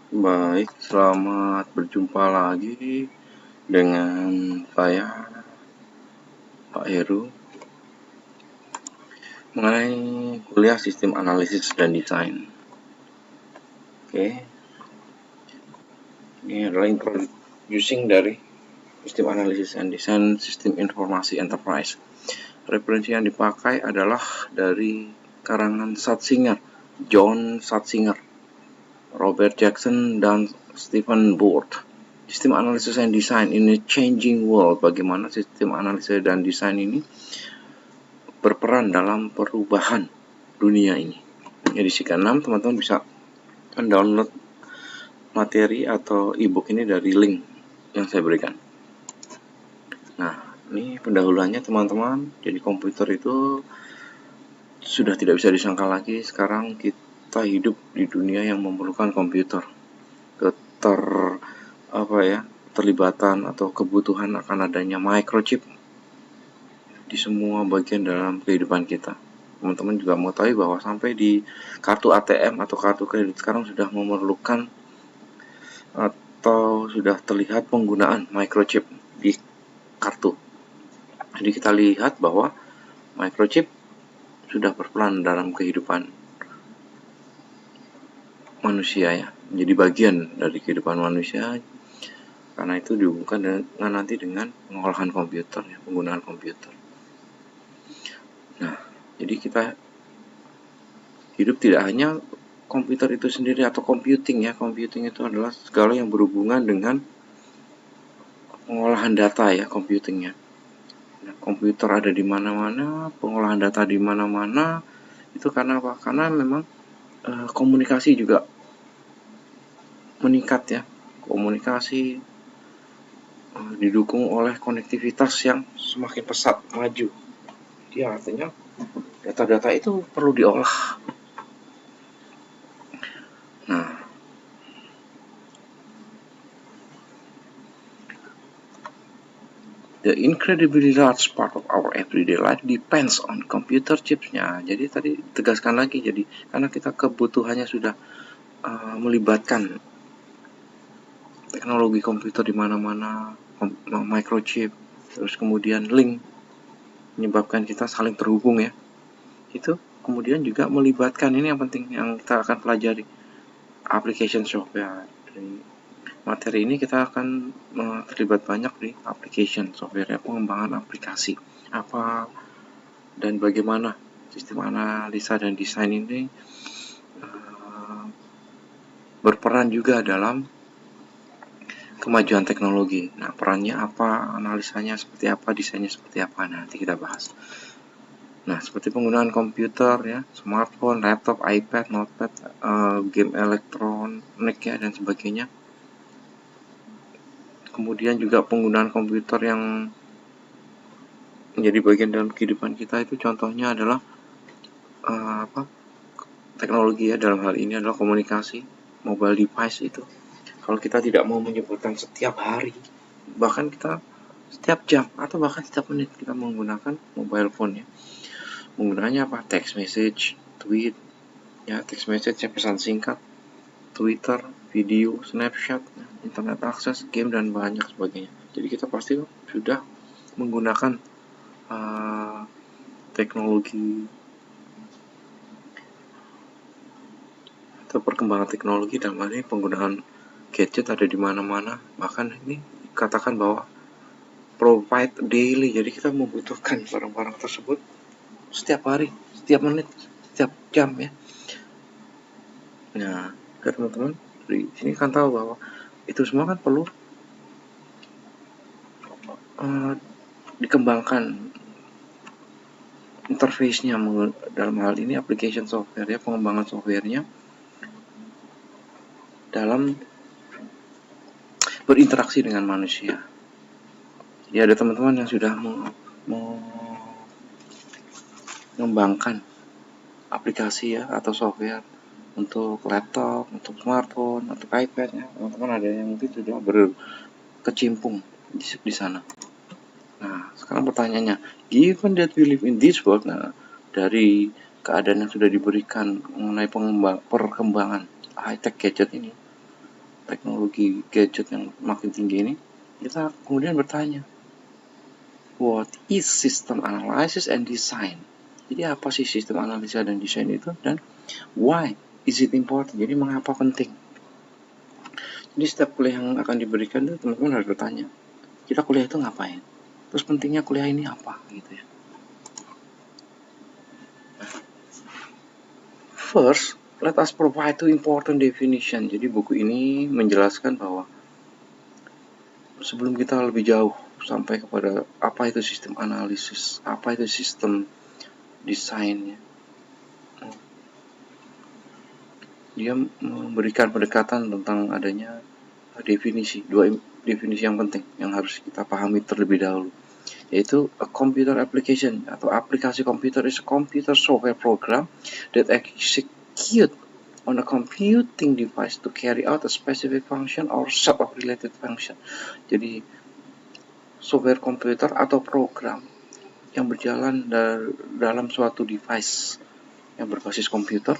Baik, selamat berjumpa lagi dengan saya, Pak Heru, mengenai kuliah sistem analisis dan desain. Oke, ini adalah introducing dari sistem analisis dan desain sistem informasi enterprise. Referensi yang dipakai adalah dari karangan Schatzinger, John Schatzinger, Robert Jackson, dan Stephen Board. Sistem analisis dan desain in a changing world. Bagaimana sistem analisis dan desain ini berperan dalam perubahan dunia ini. Edisi ke-6, teman-teman bisa mendownload materi atau e-book ini dari link yang saya berikan. Nah, ini pendahuluannya teman-teman. Jadi komputer itu sudah tidak bisa disangka lagi. Sekarang kita hidup di dunia yang memerlukan komputer. Terlibatan atau kebutuhan akan adanya microchip di semua bagian dalam kehidupan kita. Teman-teman juga mengetahui bahwa sampai di kartu ATM atau kartu kredit sekarang sudah memerlukan atau sudah terlihat penggunaan microchip di kartu. Jadi kita lihat bahwa microchip sudah berperan dalam kehidupan manusia ya, menjadi bagian dari kehidupan manusia. Karena itu dihubungkan dengan pengolahan komputer ya, penggunaan komputer. Nah, jadi kita hidup tidak hanya komputer itu sendiri atau computing ya. Computing itu adalah segala yang berhubungan dengan pengolahan data ya, computingnya. Nah, komputer ada di mana-mana, pengolahan data di mana-mana. Itu karena apa? Karena memang komunikasi juga meningkat ya. Komunikasi didukung oleh konektivitas yang semakin pesat, maju. Jadi artinya data-data itu perlu diolah. Nah, the incredibly large part of our everyday life depends on computer chips-nya. Jadi tadi tegaskan lagi, jadi karena kita kebutuhannya sudah melibatkan teknologi komputer di mana-mana, microchip, terus kemudian link menyebabkan kita saling terhubung ya. Itu kemudian juga melibatkan, ini yang penting yang kita akan pelajari, application software. Dari materi ini kita akan terlibat banyak di application software ya, pengembangan aplikasi apa dan bagaimana sistem analisa dan desain ini berperan juga dalam kemajuan teknologi. Nah, perannya apa, analisanya seperti apa, desainnya seperti apa, nanti kita bahas. Nah, seperti penggunaan komputer ya, smartphone, laptop, iPad, notepad, game elektronik ya, dan sebagainya. Kemudian juga penggunaan komputer yang menjadi bagian dalam kehidupan kita itu contohnya adalah teknologi ya, dalam hal ini adalah komunikasi, mobile device itu. Kalau kita tidak mau menyebutkan setiap hari, bahkan kita setiap jam atau bahkan setiap menit kita menggunakan mobile phone ya. Penggunaannya apa? Text message, tweet, ya text message ya, pesan singkat, Twitter, video, snapshot, internet akses, game dan banyak sebagainya. Jadi kita pasti sudah menggunakan teknologi atau perkembangan teknologi, dalam hal ini penggunaan gadget ada di mana-mana. Bahkan ini dikatakan bahwa provide daily, jadi kita membutuhkan barang-barang tersebut setiap hari, setiap menit, setiap jam ya. Nah, teman-teman di sini kan tahu bahwa itu semua kan perlu dikembangkan interface-nya, dalam hal ini application software ya, pengembangan software-nya dalam berinteraksi dengan manusia. Jadi ada teman-teman yang sudah mengembangkan aplikasi ya atau software untuk laptop, untuk smartphone, untuk iPad ya. Teman-teman ada yang mungkin sudah berkecimpung di sana. Nah, sekarang pertanyaannya, given that we live in this world, nah dari keadaan yang sudah diberikan mengenai perkembangan high-tech gadget ini, teknologi gadget yang makin tinggi ini, kita kemudian bertanya, what is system analysis and design? Jadi apa sih sistem analisa dan desain itu, dan why is it important? Jadi mengapa penting? Jadi setiap kuliah yang akan diberikan itu teman-teman harus bertanya, kita kuliah itu ngapain? Terus pentingnya kuliah ini apa gitu ya. First, let us provide two important definition. Jadi buku ini menjelaskan bahwa sebelum kita lebih jauh sampai kepada apa itu sistem analisis, apa itu sistem desainnya, dia memberikan pendekatan tentang adanya definisi, dua definisi yang penting yang harus kita pahami terlebih dahulu, yaitu a computer application atau aplikasi komputer is a computer software program that execute on a computing device to carry out a specific function or set of related function. Jadi software komputer atau program yang berjalan dalam suatu device yang berbasis komputer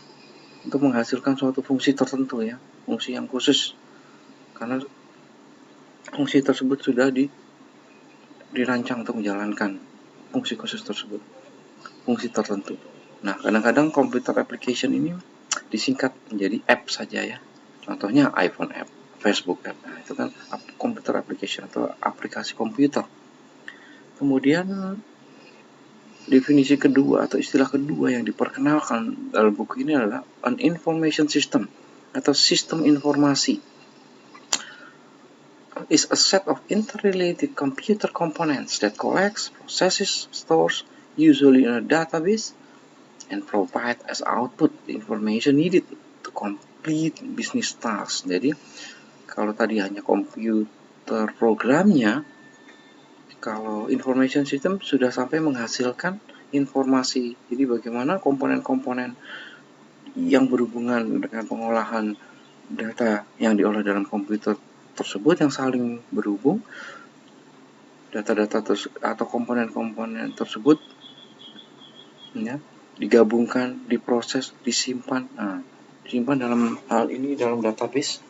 untuk menghasilkan suatu fungsi tertentu ya, fungsi yang khusus, karena fungsi tersebut sudah dirancang untuk menjalankan fungsi khusus tersebut, fungsi tertentu. Nah, kadang-kadang computer application ini disingkat menjadi app saja ya. Contohnya iPhone app, Facebook app. Nah, itu kan computer application atau aplikasi komputer. Kemudian definisi kedua atau istilah kedua yang diperkenalkan dalam buku ini adalah an information system atau sistem informasi. Is a set of interrelated computer components that collects, processes, stores, usually in a database, and provide as output the information needed to complete business tasks. Jadi kalau tadi hanya komputer programnya, kalau information system sudah sampai menghasilkan informasi. Jadi bagaimana komponen-komponen yang berhubungan dengan pengolahan data yang diolah dalam komputer tersebut yang saling berhubung, data-data atau komponen-komponen tersebut ya, digabungkan, diproses, disimpan. Nah, disimpan dalam hal ini dalam database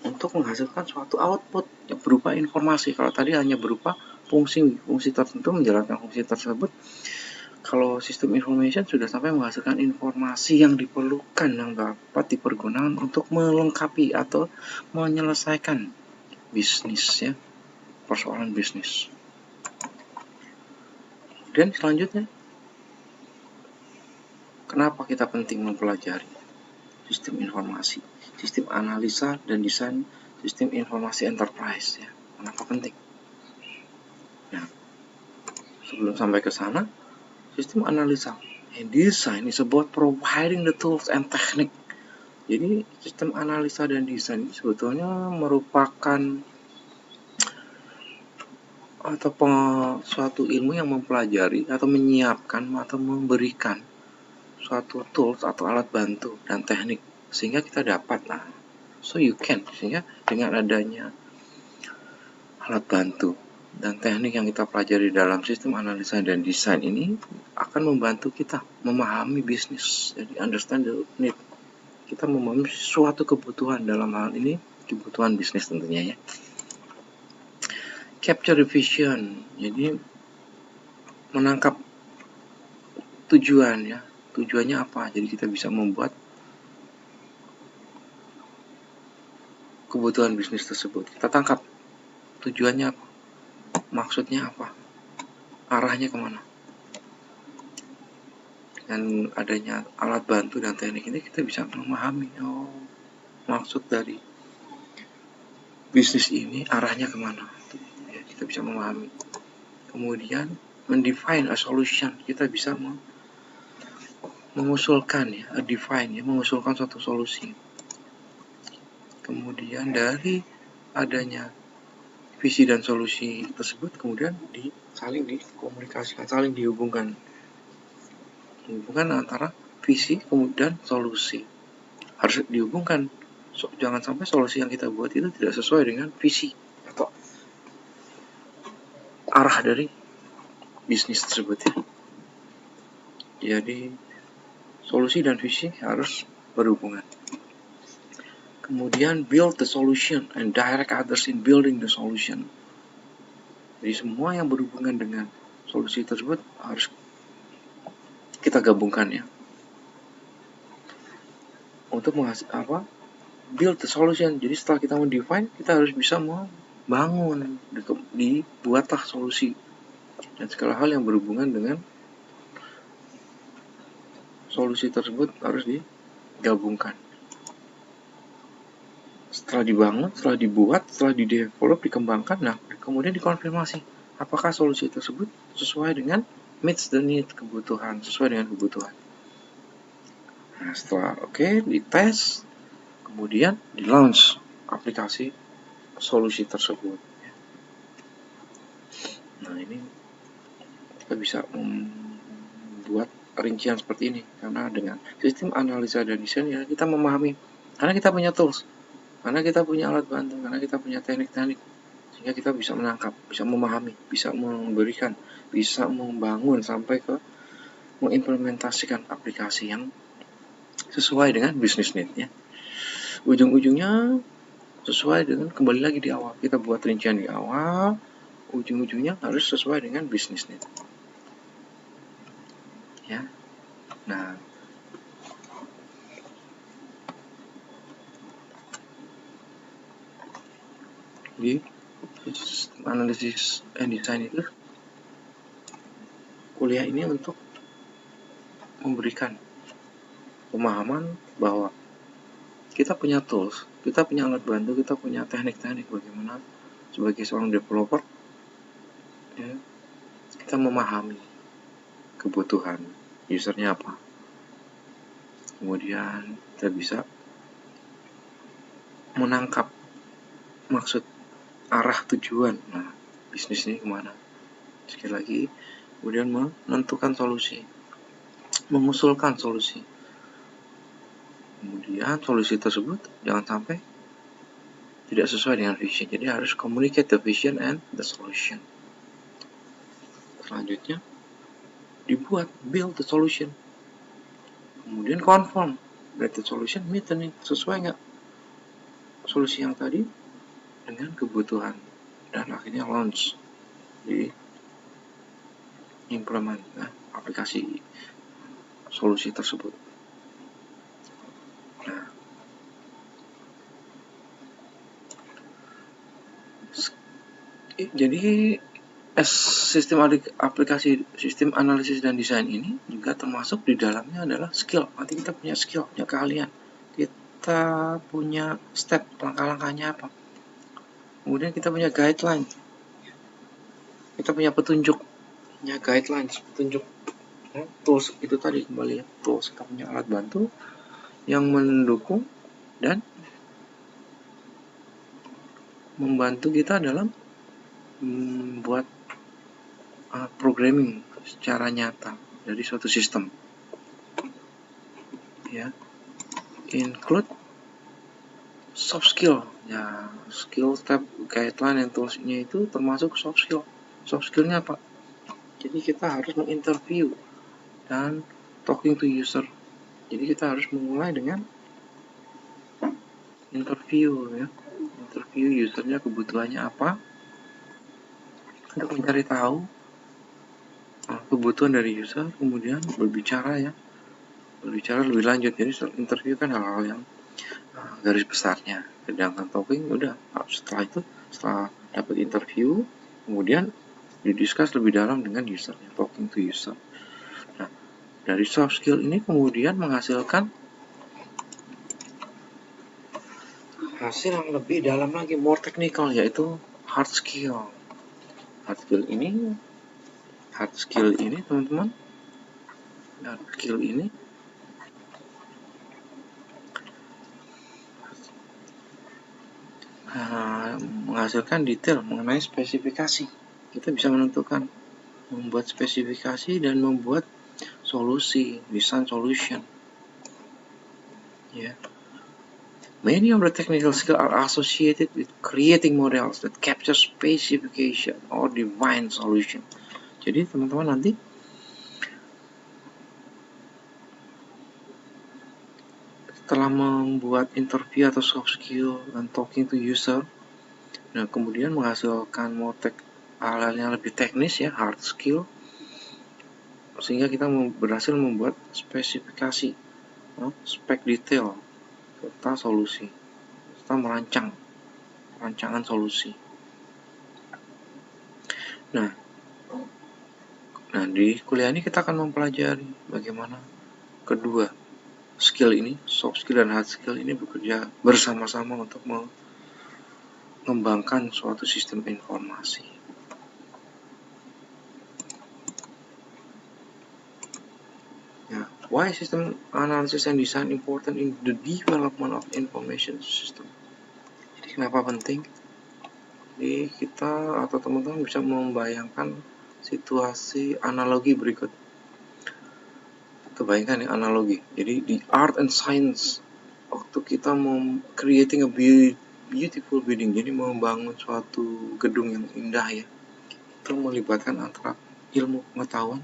untuk menghasilkan suatu output yang berupa informasi. Kalau tadi hanya berupa fungsi tertentu, menjalankan fungsi tersebut. Kalau sistem information sudah sampai menghasilkan informasi yang diperlukan, yang dapat dipergunakan untuk melengkapi atau menyelesaikan bisnis ya, persoalan bisnis. Dan selanjutnya, kenapa kita penting mempelajari sistem informasi, sistem analisa dan desain sistem informasi enterprise ya? Kenapa penting? Nah, sebelum sampai ke sana, sistem analisa and design is about providing the tools and technique. Jadi sistem analisa dan desain sebetulnya merupakan atau suatu ilmu yang mempelajari atau menyiapkan atau memberikan suatu tools atau alat bantu dan teknik sehingga kita dapat sehingga dengan adanya alat bantu dan teknik yang kita pelajari dalam sistem analisa dan desain ini akan membantu kita memahami bisnis. Jadi understand the need, kita memahami suatu kebutuhan, dalam hal ini kebutuhan bisnis tentunya ya. Capture the vision, jadi menangkap tujuan ya, tujuannya apa, jadi kita bisa membuat kebutuhan bisnis tersebut, kita tangkap tujuannya apa, maksudnya apa, arahnya kemana. Dengan adanya alat bantu dan teknik ini kita bisa memahami maksud dari bisnis ini arahnya kemana ya, kita bisa memahami. Kemudian mendefine a solution, kita bisa mengusulkan ya, mengusulkan suatu solusi. Kemudian dari adanya visi dan solusi tersebut kemudian saling dikomunikasikan, saling dihubungkan antara visi kemudian solusi, harus dihubungkan. Jangan sampai solusi yang kita buat itu tidak sesuai dengan visi atau arah dari bisnis tersebut ya. Jadi solusi dan visi harus berhubungan. Kemudian build the solution and direct others in building the solution. Jadi semua yang berhubungan dengan solusi tersebut harus kita gabungkan ya. Untuk build the solution. Jadi setelah kita mendefine, kita harus bisa membangun, dibuatlah solusi dan segala hal yang berhubungan dengan solusi tersebut harus digabungkan. Setelah dibangun, setelah dibuat, setelah di-develop, dikembangkan, nah kemudian dikonfirmasi apakah solusi tersebut sesuai dengan meets the need, kebutuhan, sesuai dengan kebutuhan. Nah setelah dites, kemudian di-launch aplikasi solusi tersebut. Nah ini kita bisa membuat rincian seperti ini karena dengan sistem analisa dan desain ya kita memahami, karena kita punya tools, karena kita punya alat bantu, karena kita punya teknik-teknik, sehingga kita bisa menangkap, bisa memahami, bisa memberikan, bisa membangun sampai ke mengimplementasikan aplikasi yang sesuai dengan business need ya. Ujung-ujungnya sesuai dengan, kembali lagi di awal, kita buat rincian di awal, ujung-ujungnya harus sesuai dengan business need ya. Nah di sistem analisis and design itu kuliah ini untuk memberikan pemahaman bahwa kita punya tools, kita punya alat bantu, kita punya teknik-teknik bagaimana sebagai seorang developer ya, kita memahami kebutuhan usernya apa, kemudian kita bisa menangkap maksud arah tujuan, nah bisnis ini kemana, sekali lagi, kemudian menentukan solusi, mengusulkan solusi, kemudian solusi tersebut jangan sampai tidak sesuai dengan vision, jadi harus communicate the vision and the solution. Selanjutnya dibuat, build the solution, kemudian confirm that the solution meet the need, sesuai nggak solusi yang tadi dengan kebutuhan, dan akhirnya launch, di implement aplikasi solusi tersebut. Nah, jadi sistem aplikasi sistem analisis dan desain ini juga termasuk di dalamnya adalah skill. Nanti kita punya skill, punya keahlian, kita punya step, langkah-langkahnya apa, kemudian kita punya guideline, kita punya petunjuk, punya guidelines, petunjuk tools itu tadi, kembali ya, tools, kita punya alat bantu yang mendukung dan membantu kita dalam membuat programming secara nyata dari suatu sistem ya. Include soft skill ya, skill, step, guideline, and toolsnya itu termasuk soft skill. Soft skillnya apa? Jadi kita harus menginterview dan talking to user. Jadi kita harus memulai dengan interview ya, interview usernya, kebutuhannya apa, untuk mencari tahu kebutuhan dari user, kemudian berbicara lebih lanjut. Jadi interview kan hal-hal yang garis besarnya, sedangkan talking udah setelah itu, setelah dapat interview, kemudian didiskus lebih dalam dengan usernya, talking to user. Nah, dari soft skill ini kemudian menghasilkan hasil yang lebih dalam lagi, more technical, yaitu hard skill. Hard skill ini teman-teman, hard skill ini menghasilkan detail mengenai spesifikasi. Kita bisa menentukan, membuat spesifikasi dan membuat solusi, design solution. Yeah. Many of the technical skills are associated with creating models that capture specification or define solution. Jadi teman-teman nanti setelah membuat interview atau soft skill dan talking to user. Nah, kemudian menghasilkan hal-hal yang lebih teknis ya, hard skill, sehingga kita berhasil membuat spesifikasi, spek detail, serta solusi, serta rancangan solusi. Nah, di kuliah ini kita akan mempelajari bagaimana kedua skill ini, soft skill dan hard skill ini bekerja bersama-sama untuk mengembangkan suatu sistem informasi. Nah, why system analysis and design important in the development of information system? Jadi kenapa penting? Jadi kita atau teman-teman bisa membayangkan situasi analogi berikut. Kebayangkan ya analogi. Jadi di art and science, waktu kita creating a beautiful building, jadi membangun suatu gedung yang indah ya, itu melibatkan antara ilmu pengetahuan,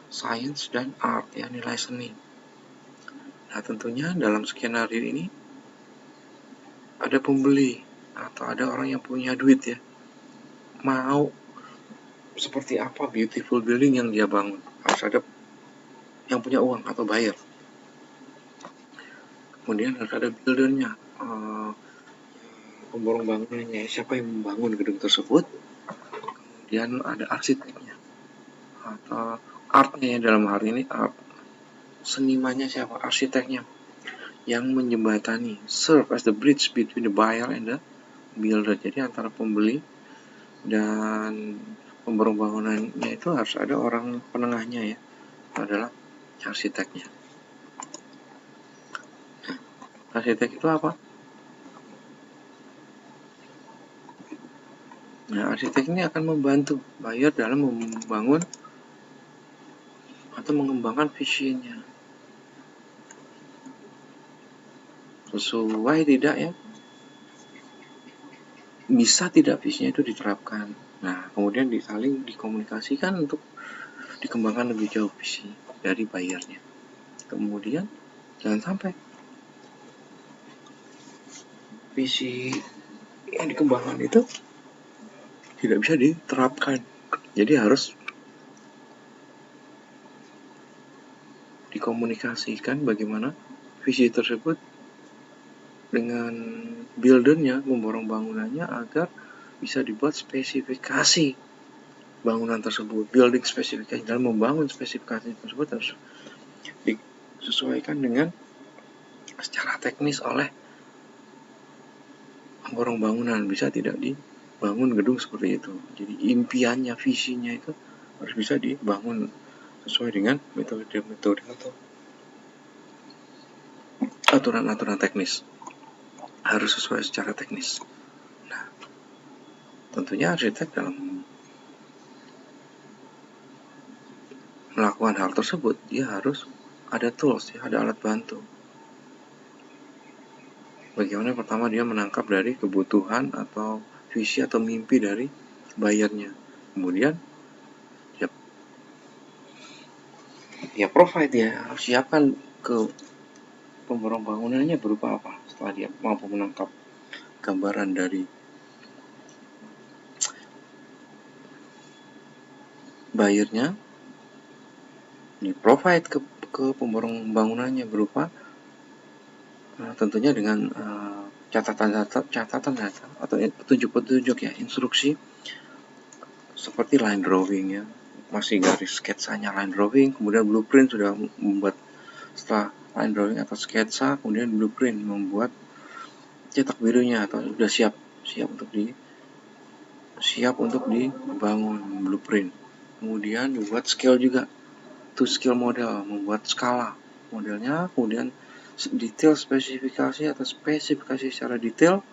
science, dan art ya, nilai seni. Nah, tentunya dalam skenario ini ada pembeli atau ada orang yang punya duit ya, mau seperti apa beautiful building yang dia bangun. Harus ada yang punya uang atau buyer. Kemudian harus ada buildernya, pemborong bangunannya, siapa yang membangun gedung tersebut. Kemudian ada arsiteknya atau artnya ya, dalam hal ini art, senimannya siapa, arsiteknya, yang menjembatani, serve as the bridge between the buyer and the builder. Jadi antara pembeli dan pemborong bangunannya itu harus ada orang penengahnya ya, adalah arsiteknya. Arsitek itu apa? Nah, arsitek ini akan membantu buyer dalam membangun atau mengembangkan visinya. Sesuai tidak ya? Bisa tidak visinya itu diterapkan. Nah, kemudian saling dikomunikasikan untuk dikembangkan lebih jauh visi dari buyernya. Kemudian jangan sampai visi yang dikembangkan itu tidak bisa diterapkan. Jadi harus dikomunikasikan bagaimana visi tersebut dengan buildernya, memborong bangunannya, agar bisa dibuat spesifikasi bangunan tersebut, building spesifikasi. Dalam membangun spesifikasi tersebut harus disesuaikan dengan secara teknis oleh memborong bangunan. Bisa tidak dibangun gedung seperti itu. Jadi impiannya, visinya itu harus bisa dibangun sesuai dengan metode-metode atau aturan-aturan teknis. Harus sesuai secara teknis. Nah, tentunya arsitek dalam melakukan hal tersebut, dia harus ada tools, ya, ada alat bantu. Bagaimana pertama dia menangkap dari kebutuhan atau visi atau mimpi dari buyernya. Kemudian ya provide, ya harus siapkan ke pemborong bangunannya berupa apa. Setelah dia mampu menangkap gambaran dari buyernya, di provide ke pemborong bangunannya berupa tentunya dengan catatan atau petunjuk-petunjuk ya, instruksi seperti line drawing ya, masih garis sketsanya line drawing, kemudian blueprint sudah membuat, setelah line drawing atau sketsa, kemudian blueprint membuat cetak birunya atau sudah siap untuk dibangun blueprint. Kemudian dibuat scale juga, to scale model, membuat skala modelnya, kemudian detail spesifikasi atau spesifikasi secara detail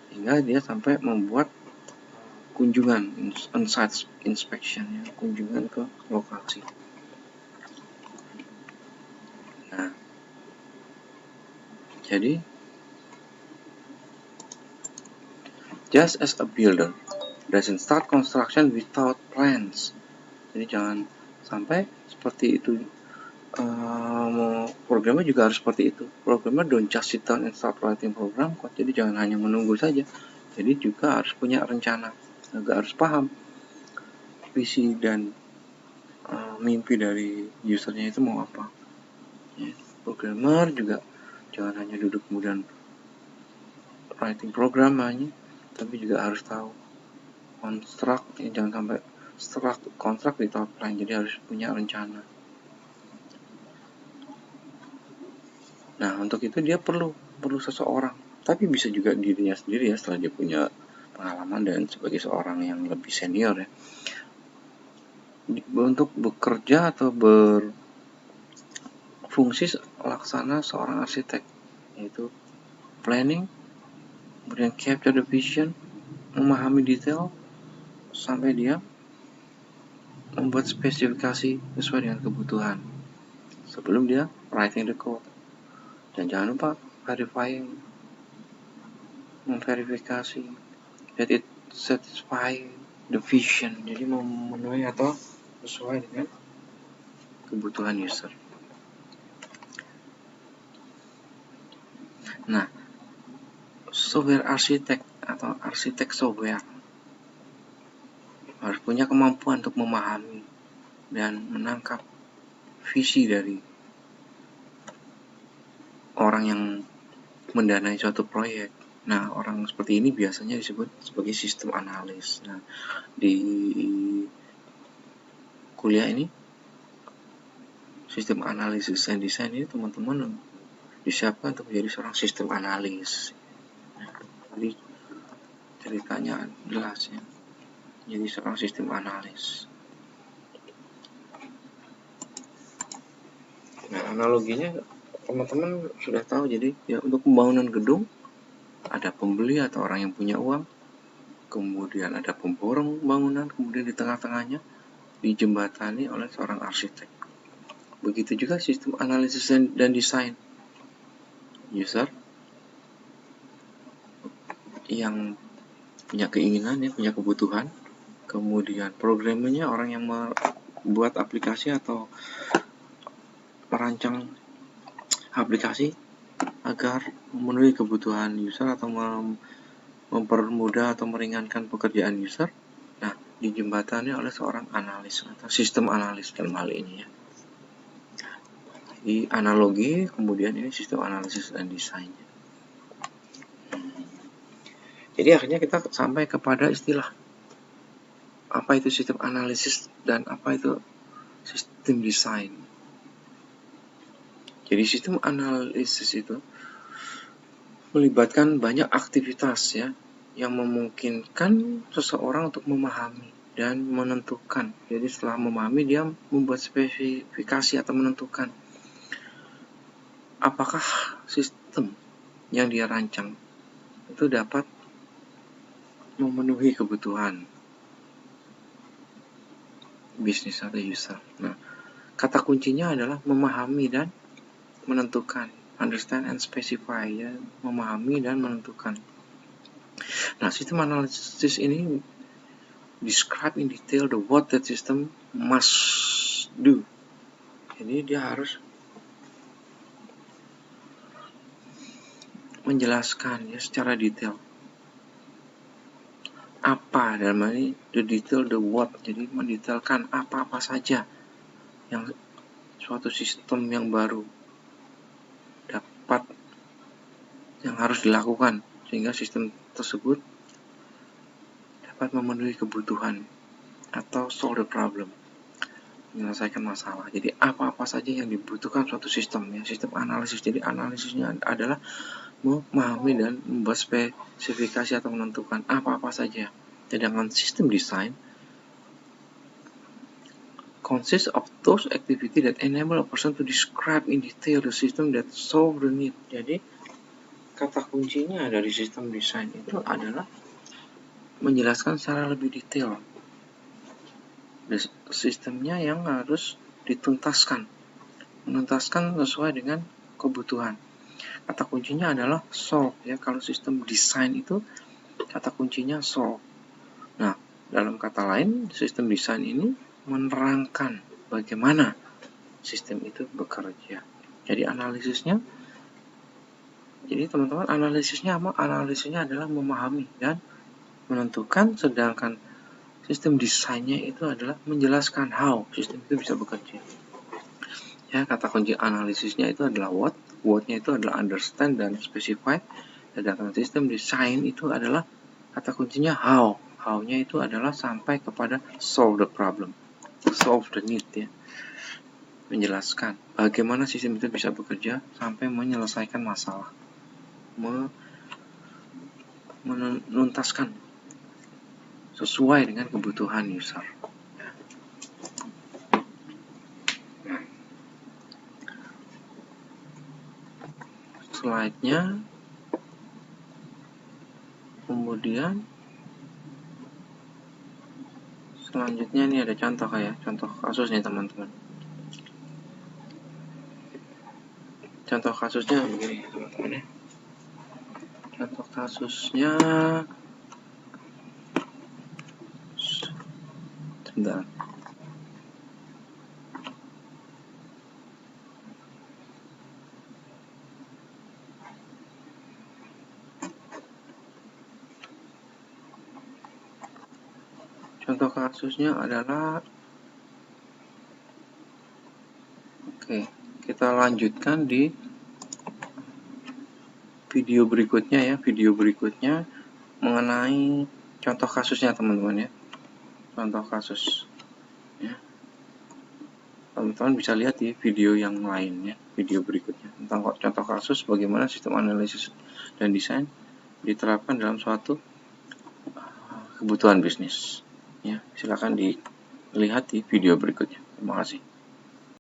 hingga dia sampai membuat kunjungan on-site inspection ya, kunjungan ke lokasi. Nah, jadi just as a builder doesn't start construction without plans. Jadi jangan sampai seperti itu Programmer juga harus seperti itu. Programmer don't just sit down and start writing program kok. Jadi jangan hanya menunggu saja. Jadi juga harus punya rencana, juga harus paham visi dan mimpi dari usernya itu mau apa. Ya. Programmer juga jangan hanya duduk kemudian writing program hanya, tapi juga harus tahu kontrak, jangan sampai kontrak di top-line, jadi harus punya rencana. Nah, untuk itu dia perlu seseorang, tapi bisa juga dirinya sendiri ya, setelah dia punya pengalaman dan sebagai seorang yang lebih senior ya, untuk bekerja atau berfungsi laksana seorang arsitek, yaitu planning, kemudian capture the vision, memahami detail, sampai dia membuat spesifikasi sesuai dengan kebutuhan sebelum dia writing the code. Dan jangan lupa verifying, memverifikasi that it satisfy the vision, jadi memenuhi atau sesuai dengan kebutuhan user. Nah, software arsitek atau arsitek software harus punya kemampuan untuk memahami dan menangkap visi dari orang yang mendanai suatu proyek. Nah, orang seperti ini biasanya disebut sebagai sistem analis. Nah, di kuliah ini, sistem analisis dan desain ini teman-teman disiapkan untuk menjadi seorang sistem analis. Nah, jadi ceritanya jelas ya. Jadi seorang sistem analis. Nah, analoginya teman-teman sudah tahu. Jadi ya, untuk pembangunan gedung ada pembeli atau orang yang punya uang, kemudian ada pemborong bangunan, kemudian di tengah-tengahnya dijembatani oleh seorang arsitek. Begitu juga sistem analisis dan desain. User yang punya keinginan ya, punya kebutuhan, kemudian programmernya orang yang membuat aplikasi atau merancang aplikasi agar memenuhi kebutuhan user atau mempermudah atau meringankan pekerjaan user. Nah, dijembatani oleh seorang analis atau sistem analis dalam hal ini ya. Di analogi, kemudian ini sistem analisis dan desainnya. Jadi akhirnya kita sampai kepada istilah apa itu sistem analisis dan apa itu sistem desain. Jadi sistem analisis itu melibatkan banyak aktivitas ya, yang memungkinkan seseorang untuk memahami dan menentukan. Jadi setelah memahami, dia membuat spesifikasi atau menentukan apakah sistem yang dia rancang itu dapat memenuhi kebutuhan bisnis atau user. Nah, kata kuncinya adalah memahami dan menentukan. Understand and specify ya, memahami dan menentukan. Nah, sistem analisis ini describe in detail the what that system must do. Jadi dia harus menjelaskan ya secara detail apa, dalam ini the detail the what, jadi mendetailkan apa-apa saja yang suatu sistem yang baru dapat, yang harus dilakukan sehingga sistem tersebut dapat memenuhi kebutuhan atau solve the problem, menyelesaikan masalah. Jadi apa-apa saja yang dibutuhkan suatu sistem ya, sistem analisis. Jadi analisisnya adalah memahami dan membuat spesifikasi atau menentukan apa-apa saja. Sedangkan sistem design consists of those activities that enable a person to describe in detail the system that solve the need. Jadi kata kuncinya dari sistem desain itu adalah menjelaskan secara lebih detail sistemnya yang harus dituntaskan, menuntaskan sesuai dengan kebutuhan. Kata kuncinya adalah solve ya. Kalau sistem desain itu kata kuncinya solve. Nah, dalam kata lain, sistem desain ini menerangkan bagaimana sistem itu bekerja. Jadi analisisnya, jadi teman-teman analisisnya apa? Analisisnya adalah memahami dan menentukan, sedangkan sistem desainnya itu adalah menjelaskan how sistem itu bisa bekerja. Ya, kata kunci analisisnya itu adalah what-nya itu adalah understand dan specify, sedangkan sistem desain itu adalah kata kuncinya how-nya itu adalah sampai kepada solve the problem, solve the need, ya, menjelaskan bagaimana sistem itu bisa bekerja sampai menyelesaikan masalah, menuntaskan sesuai dengan kebutuhan user. Nah, slide-nya, kemudian selanjutnya ini ada contoh kasus nih teman-teman. Contoh kasusnya begini teman-teman ya. Contoh kasusnya sebentar. Contoh kasusnya adalah, oke, kita lanjutkan di video berikutnya ya, video berikutnya mengenai contoh kasusnya teman-teman ya. Contoh kasus ya. Teman-teman bisa lihat di video yang lainnya, video berikutnya tentang contoh kasus bagaimana sistem analisis dan desain diterapkan dalam suatu kebutuhan bisnis. Ya, silakan dilihat di video berikutnya. Terima kasih.